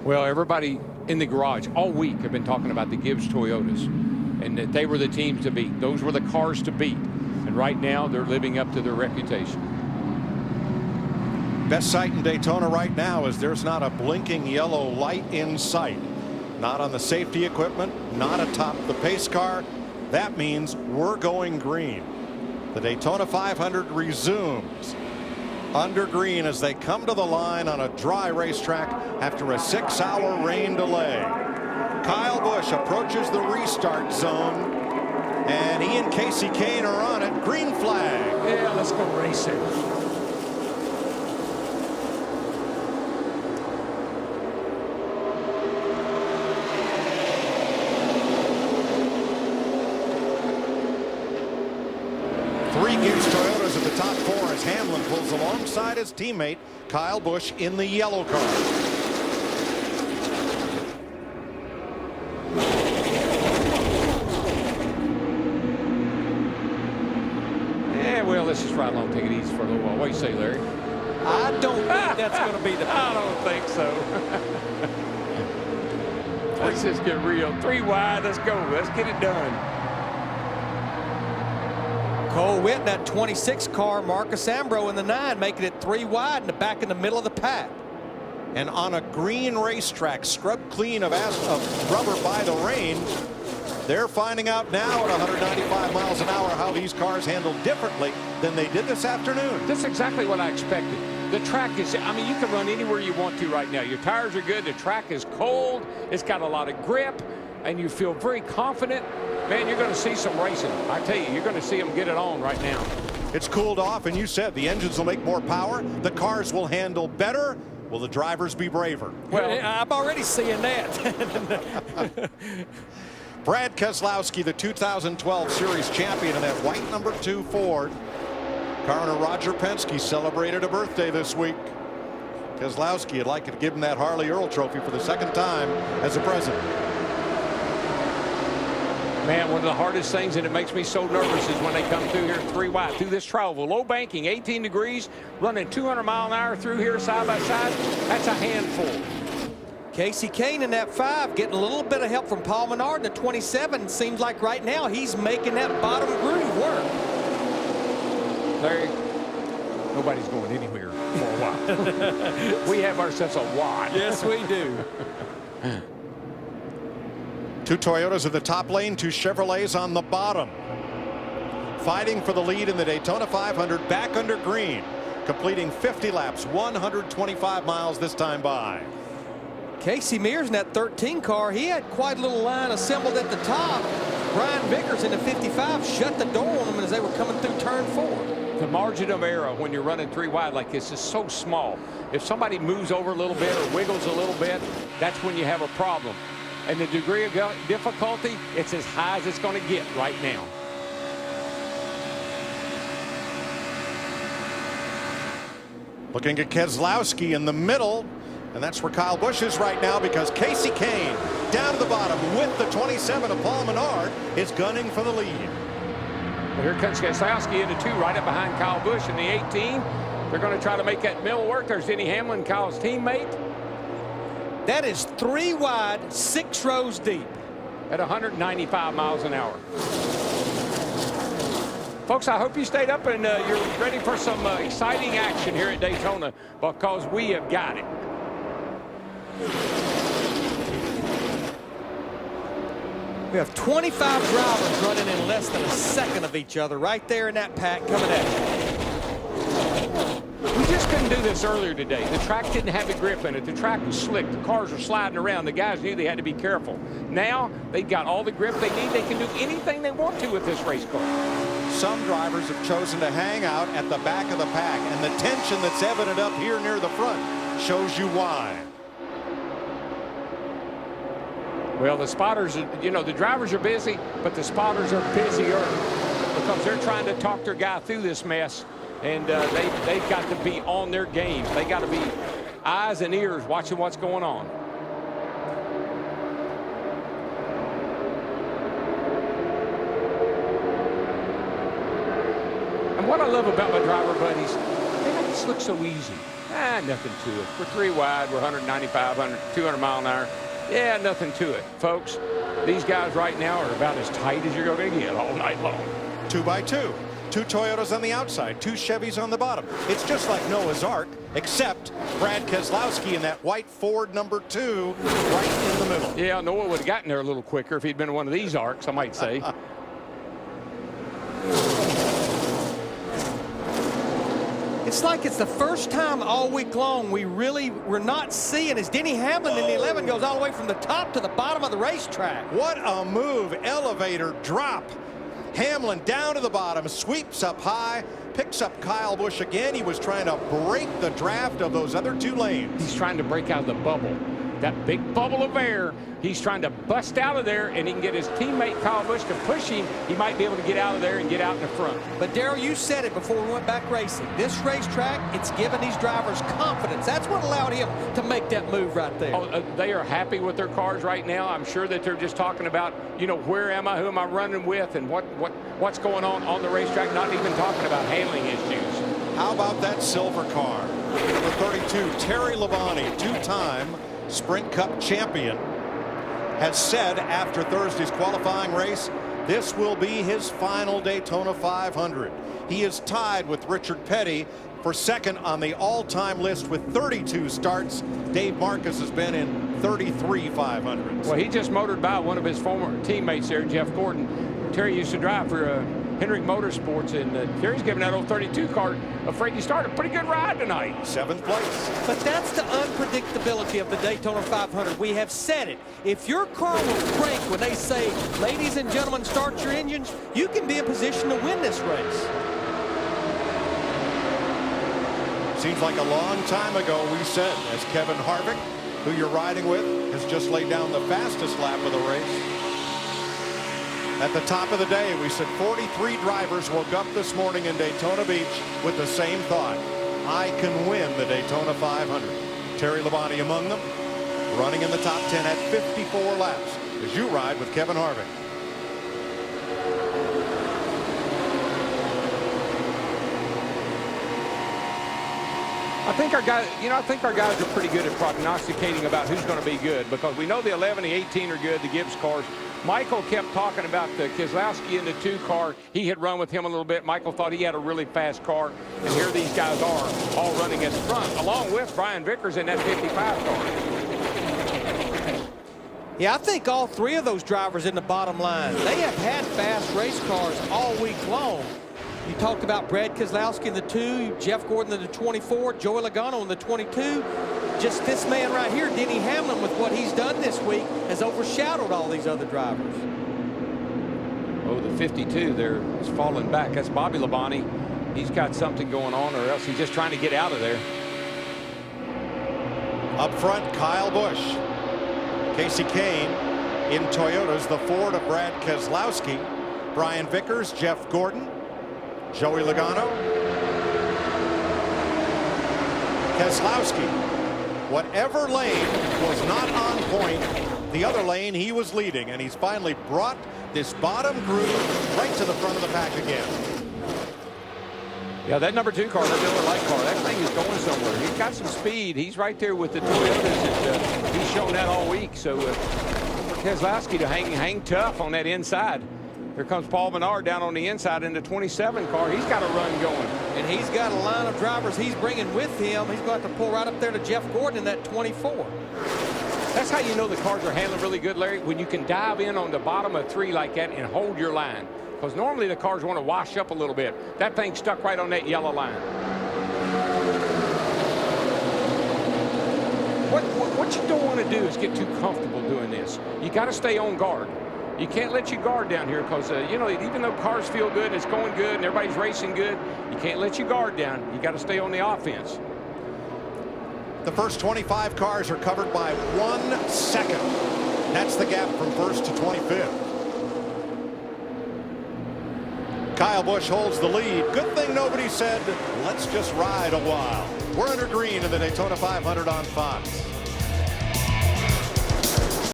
Well, everybody in the garage all week have been talking about the Gibbs Toyotas and that they were the teams to beat. Those were the cars to beat. And right now they're living up to their reputation. Best sight in Daytona right now is there's not a blinking yellow light in sight. Not on the safety equipment, not atop the pace car. That means we're going green. The Daytona 500 resumes under green as they come to the line on a dry racetrack after a 6-hour rain delay. Kyle Busch approaches the restart zone, and he and Casey Kane are on it. Green flag. Yeah, let's go racing. Three Gibbs Toyotas at the top four as Hamlin pulls alongside his teammate Kyle Busch in the yellow car. Yeah, well, let's just ride along, take it easy for a little while. What do you say, Larry? I don't think that's going to be the. I don't think so. Let's just get real. 3 wide. Let's go. Let's get it done. Cole Whitt in that 26 car, Marcus Ambro in the 9, making it 3 wide in the back in the middle of the pack. And on a green racetrack, scrubbed clean of rubber by the rain, they're finding out now at 195 miles an hour how these cars handle differently than they did this afternoon. That's exactly what I expected. The track is, I mean, you can run anywhere you want to right now. Your tires are good. The track is cold. It's got a lot of grip, and you feel very confident. Man, you're going to see some racing. I tell you, you're going to see them get it on right now. It's cooled off, and you said the engines will make more power. The cars will handle better. Will the drivers be braver? Well, I'm already seeing that. Brad Keselowski, the 2012 Series champion in that white #2 Ford. Car owner Roger Penske celebrated a birthday this week. Keselowski would like to give him that Harley Earl trophy for the 2nd time as a present. Man, one of the hardest things, and it makes me so nervous, is when they come through here 3 wide through this travel. Low banking, 18 degrees, running 200 mile an hour through here side by side. That's a handful. Casey Kane in that 5 getting a little bit of help from Paul Menard in the 27. Seems like right now he's making that bottom groove work. Larry, nobody's going anywhere for a while. We have ourselves a wad. Yes, we do. 2 Toyotas at the top lane, 2 Chevrolets on the bottom. Fighting for the lead in the Daytona 500 back under green. Completing 50 laps, 125 miles this time by. Casey Mears in that 13 car, he had quite a little line assembled at the top. Brian Vickers in the 55 shut the door on them as they were coming through turn 4. The margin of error when you're running 3 wide like this is so small. If somebody moves over a little bit or wiggles a little bit, that's when you have a problem. And the degree of difficulty, it's as high as it's going to get right now. Looking at Keselowski in the middle, and that's where Kyle Busch is right now, because Casey Kane down to the bottom with the 27 of Paul Menard is gunning for the lead. Well, here comes Keselowski into 2 right up behind Kyle Busch in the 18. They're going to try to make that middle work. There's Denny Hamlin, Kyle's teammate. That is 3 wide, 6 rows deep. At 195 miles an hour. Folks, I hope you stayed up and you're ready for some exciting action here at Daytona, because we have got it. We have 25 drivers running in less than a second of each other right there in that pack coming at you. We just couldn't do this earlier today. The track didn't have the grip in it. The track was slick. The cars were sliding around. The guys knew they had to be careful. Now they've got all the grip they need. They can do anything they want to with this race car. Some drivers have chosen to hang out at the back of the pack, and the tension that's evident up here near the front shows you why. Well, the spotters, you know, the drivers are busy, but the spotters are busier because they're trying to talk their guy through this mess. And they've got to be on their game. They got to be eyes and ears watching what's going on. And what I love about my driver buddies, they make this look so easy. Nothing to it. We're 3 wide. We're 195, 200 mile an hour. Yeah, nothing to it, folks. These guys right now are about as tight as you're going to get all night long. 2 by 2. 2 Toyotas on the outside, 2 Chevys on the bottom. It's just like Noah's Ark, except Brad Keselowski in that white Ford number 2 right in the middle. Yeah, Noah would have gotten there a little quicker if he'd been in one of these arcs, I might say. It's like it's the first time all week long we're not seeing as Denny Hamlin in the 11 goes all the way from the top to the bottom of the racetrack. What a move. Elevator drop. Hamlin down to the bottom, sweeps up high, picks up Kyle Busch again. He was trying to break the draft of those other 2 lanes. He's trying to break out of the bubble. That big bubble of air, he's trying to bust out of there, and he can get his teammate Kyle Busch to push him. He might be able to get out of there and get out in the front. But Darrell, you said it before we went back racing. This racetrack, it's given these drivers confidence. That's what allowed him to make that move right there. Oh, they are happy with their cars right now. I'm sure that they're just talking about, you know, where am I, who am I running with, and what's going on the racetrack, not even talking about handling issues. How about that silver car? Number 32, Terry Labonte, 2-time Sprint Cup champion, has said after Thursday's qualifying race, this will be his final Daytona 500. He is tied with Richard Petty for second on the all-time list with 32 starts. Dave Marcus has been in 33 500s. Well, he just motored by one of his former teammates there, Jeff Gordon. Terry used to drive for Hendrick Motorsports, and Terry's giving that old 32 car a Frankie start. A pretty good ride tonight. 7th place. But that's the unpredictability of the Daytona 500. We have said it. If your car will crank when they say, ladies and gentlemen, start your engines, you can be in position to win this race. Seems like a long time ago we said, as Kevin Harvick, who you're riding with, has just laid down the fastest lap of the race. At the top of the day, we said 43 drivers woke up this morning in Daytona Beach with the same thought. I can win the Daytona 500. Terry Labonte among them, running in the top 10 at 54 laps as you ride with Kevin Harvick. I think our guys are pretty good at prognosticating about who's going to be good, because we know the 11, the 18 are good, the Gibbs cars. Michael kept talking about the Keselowski in the 2 car. He had run with him a little bit. Michael thought he had a really fast car, and here these guys are all running at the front, along with Brian Vickers in that 55 car. Yeah, I think all 3 of those drivers in the bottom line, they have had fast race cars all week long. You talked about Brad Keselowski in the 2, Jeff Gordon in the 24, Joey Logano in the 22. Just this man right here, Denny Hamlin, with what he's done this week, has overshadowed all these other drivers. Oh, the 52 there is falling back. That's Bobby Labonte. He's got something going on, or else he's just trying to get out of there. Up front, Kyle Busch. Casey Kane in Toyotas, the Ford of Brad Keselowski. Brian Vickers, Jeff Gordon, Joey Logano, Keselowski. Whatever lane was not on point, the other lane he was leading, and he's finally brought this bottom group right to the front of the pack again. Yeah, that number 2 car, that Miller Lite car, that thing is going somewhere. He's got some speed. He's right there with the Toyotas, and he's shown that all week. So for Keselowski to hang tough on that inside. Here comes Paul Menard down on the inside in the 27 car. He's got a run going. And he's got a line of drivers he's bringing with him. He's going to have to pull right up there to Jeff Gordon in that 24. That's how you know the cars are handling really good, Larry, when you can dive in on the bottom of 3 like that and hold your line. Because normally the cars want to wash up a little bit. That thing stuck right on that yellow line. What you don't want to do is get too comfortable doing this. You got to stay on guard. You can't let your guard down here, because, you know, even though cars feel good, it's going good, and everybody's racing good, you can't let your guard down. You got to stay on the offense. The first 25 cars are covered by 1 second. That's the gap from 1st to 25th. Kyle Busch holds the lead. Good thing nobody said, let's just ride a while. We're under green in the Daytona 500 on Fox.